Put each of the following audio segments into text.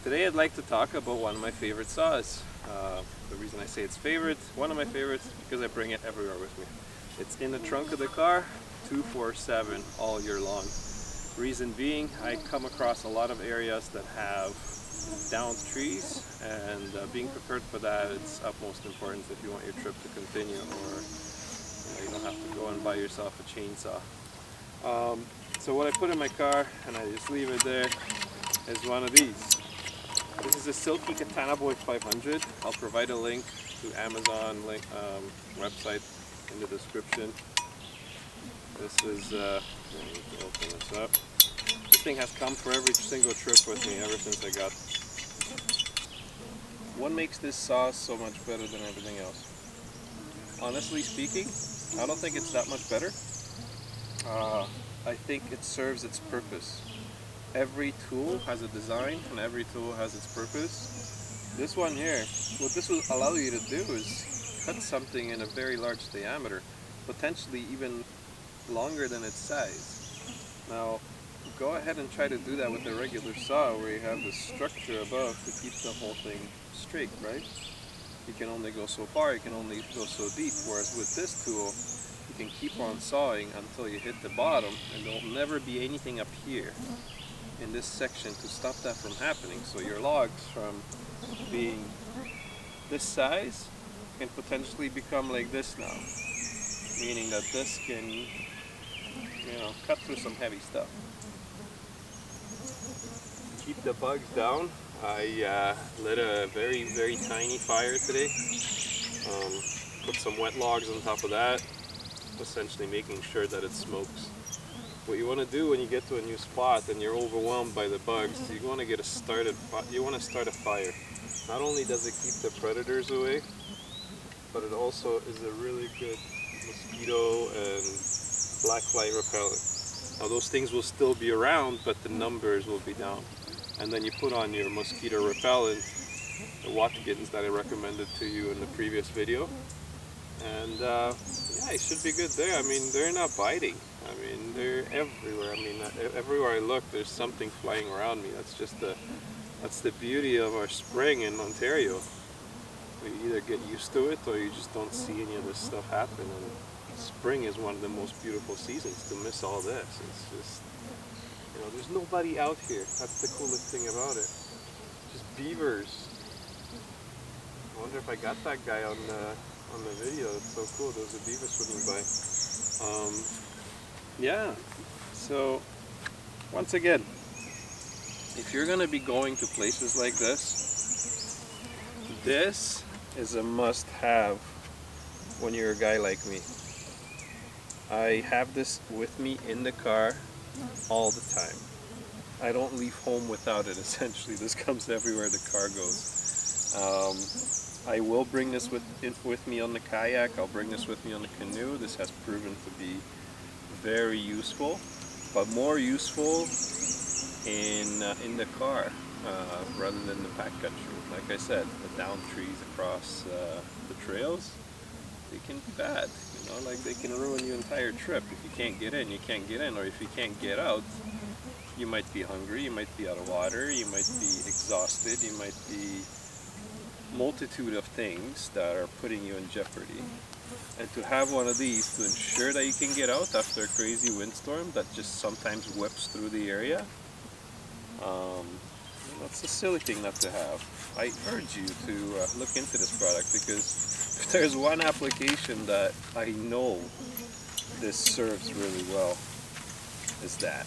Today I'd like to talk about one of my favorite saws. The reason I say it's favorite, one of my favorites, because I bring it everywhere with me. It's in the trunk of the car, 24/7, all year long. Reason being, I come across a lot of areas that have downed trees, and being prepared for that is utmost importance if you want your trip to continue, or you don't have to go and buy yourself a chainsaw. So what I put in my car, and I just leave it there, is one of these. This is a Silky Katanaboy 500. I'll provide a link to Amazon website in the description. This is, I need to open this up. This thing has come for every single trip with me ever since I got it. What makes this saw so much better than everything else? Honestly speaking, I don't think it's that much better. I think it serves its purpose. Every tool has a design and every tool has its purpose. This one here, what this will allow you to do is cut something in a very large diameter, potentially even longer than its size. Now, go ahead and try to do that with a regular saw where you have the structure above to keep the whole thing straight, right? You can only go so far, you can only go so deep, whereas with this tool, you can keep on sawing until you hit the bottom, and there'll never be anything up here in this section to stop that from happening. So your logs, from being this size, can potentially become like this now, meaning that this can, you know, cut through some heavy stuff. Keep the bugs down. I lit a very tiny fire today. Put some wet logs on top of that, essentially making sure that it smokes. What you want to do when you get to a new spot and you're overwhelmed by the bugs, you want to get start a fire. Not only does it keep the predators away, but it also is a really good mosquito and black fly repellent. Now those things will still be around, but the numbers will be down. And then you put on your mosquito repellent, the Wattkittens that I recommended to you in the previous video. And yeah, it should be good there. I mean, they're not biting. I mean, they're everywhere. I mean, everywhere I look, there's something flying around me. That's the beauty of our spring in Ontario. You either get used to it or you just don't see any of this stuff happen. And spring is one of the most beautiful seasons. To miss all this, it's just, you know, there's nobody out here. That's the coolest thing about it. Just beavers. I wonder if I got that guy on the video. It's so cool. There's a beaver swimming by. Yeah, so once again, if you're going to be going to places like this, this is a must-have when you're a guy like me. I have this with me in the car all the time. I don't leave home without it, essentially. This comes everywhere the car goes. I will bring this with me on the kayak. I'll bring this with me on the canoe. This has proven to be very useful, but more useful in the car rather than the backcountry. Like I said, the down trees across the trails, they can be bad. You know, like they can ruin your entire trip. If you can't get in, you can't get in, or if you can't get out, you might be hungry, you might be out of water, you might be exhausted, you might be multitude of things that are putting you in jeopardy. And to have one of these to ensure that you can get out after a crazy windstorm that just sometimes whips through the area, that's a silly thing not to have. I urge you to look into this product, because if there's one application that I know this serves really well, is that.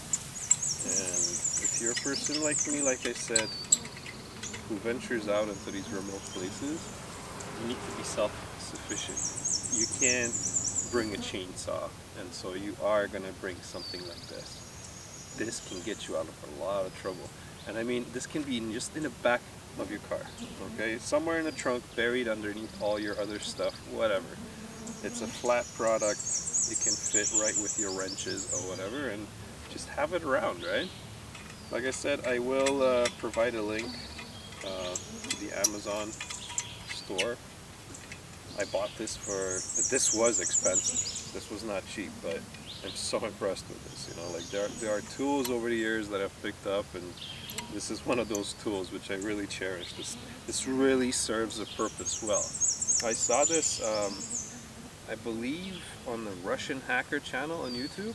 And if you're a person like me, like I said, who ventures out into these remote places, you need to be self-sufficient. You can't bring a chainsaw, and so you are going to bring something like this. This can get you out of a lot of trouble. And I mean, this can be just in the back of your car, okay? Somewhere in the trunk, buried underneath all your other stuff, whatever. It's a flat product. It can fit right with your wrenches or whatever, and just have it around, right? Like I said, I will provide a link to the Amazon store. I bought this this was expensive. This was not cheap, but I'm so impressed with this. You know, like there are tools over the years that I've picked up, and this is one of those tools which I really cherish. This really serves a purpose well. I saw this, I believe, on the Russian hacker channel on YouTube.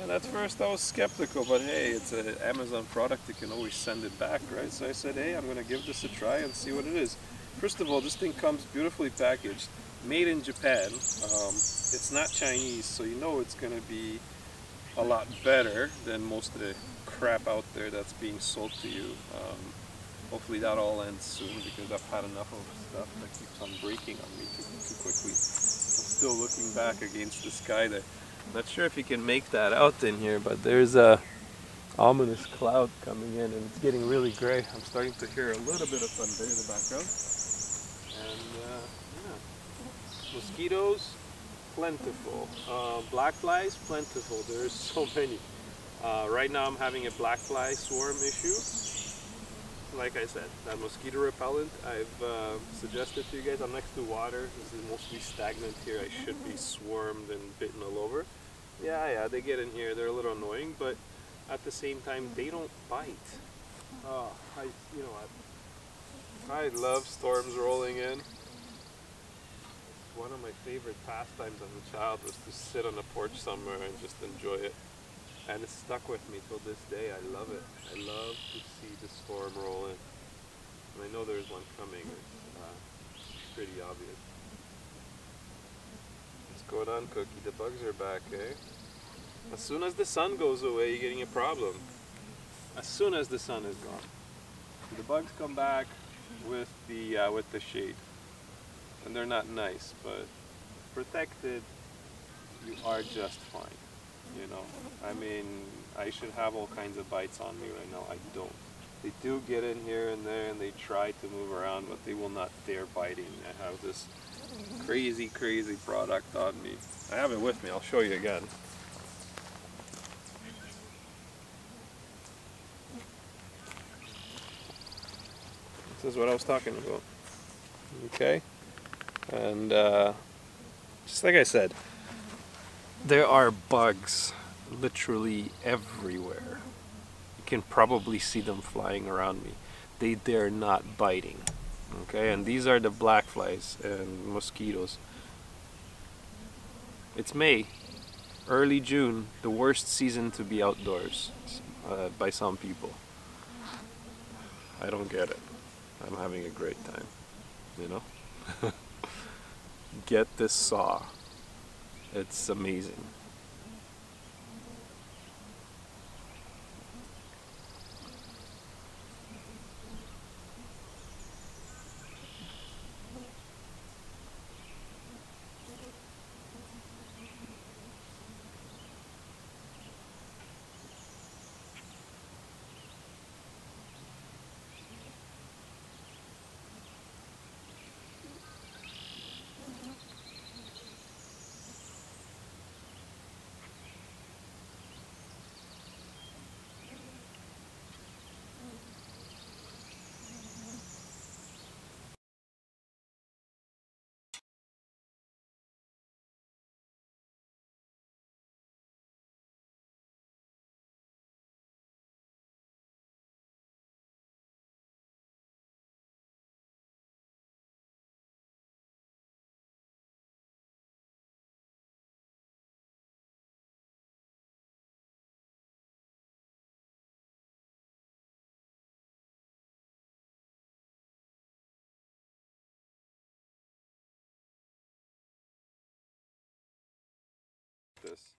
And at first I was skeptical, but hey, it's an Amazon product, you can always send it back, right? So I said, hey, I'm going to give this a try and see what it is. First of all, this thing comes beautifully packaged, made in Japan. It's not Chinese, so you know it's going to be a lot better than most of the crap out there that's being sold to you. Hopefully that all ends soon, because I've had enough of stuff that keeps on breaking on me too quickly. I'm still looking back against the sky there. Not sure if you can make that out in here, but there's a ominous cloud coming in, and it's getting really gray. I'm starting to hear a little bit of thunder in the background. And yeah, mosquitoes, plentiful. Black flies, plentiful. There's so many. Right now I'm having a black fly swarm issue. Like I said, that mosquito repellent I've suggested to you guys. I'm next to water. This is mostly stagnant here. I should be swarmed and bitten all over. Yeah, they get in here. They're a little annoying, but at the same time, they don't bite. Oh, you know what? I love storms rolling in. One of my favorite pastimes as a child was to sit on a porch somewhere and just enjoy it. And it's stuck with me till this day. I love it. I love to see the storm roll in. And I know there's one coming. It's pretty obvious. What's going on, Cookie? The bugs are back, eh? As soon as the sun goes away, you're getting a problem. As soon as the sun is gone. The bugs come back with the shade. And they're not nice, but protected, you are just fine. You know, I mean, I should have all kinds of bites on me right now. I don't. They do get in here and there, and they try to move around, but they will not dare biting. I have this crazy product on me. I have it with me. I'll show you again. This is what I was talking about. Okay, and just like I said, there are bugs literally everywhere. You can probably see them flying around me. They're not biting. Okay, and these are the black flies and mosquitoes. It's May, early June, the worst season to be outdoors by some people. I don't get it. I'm having a great time, you know? Get this saw. It's amazing. this.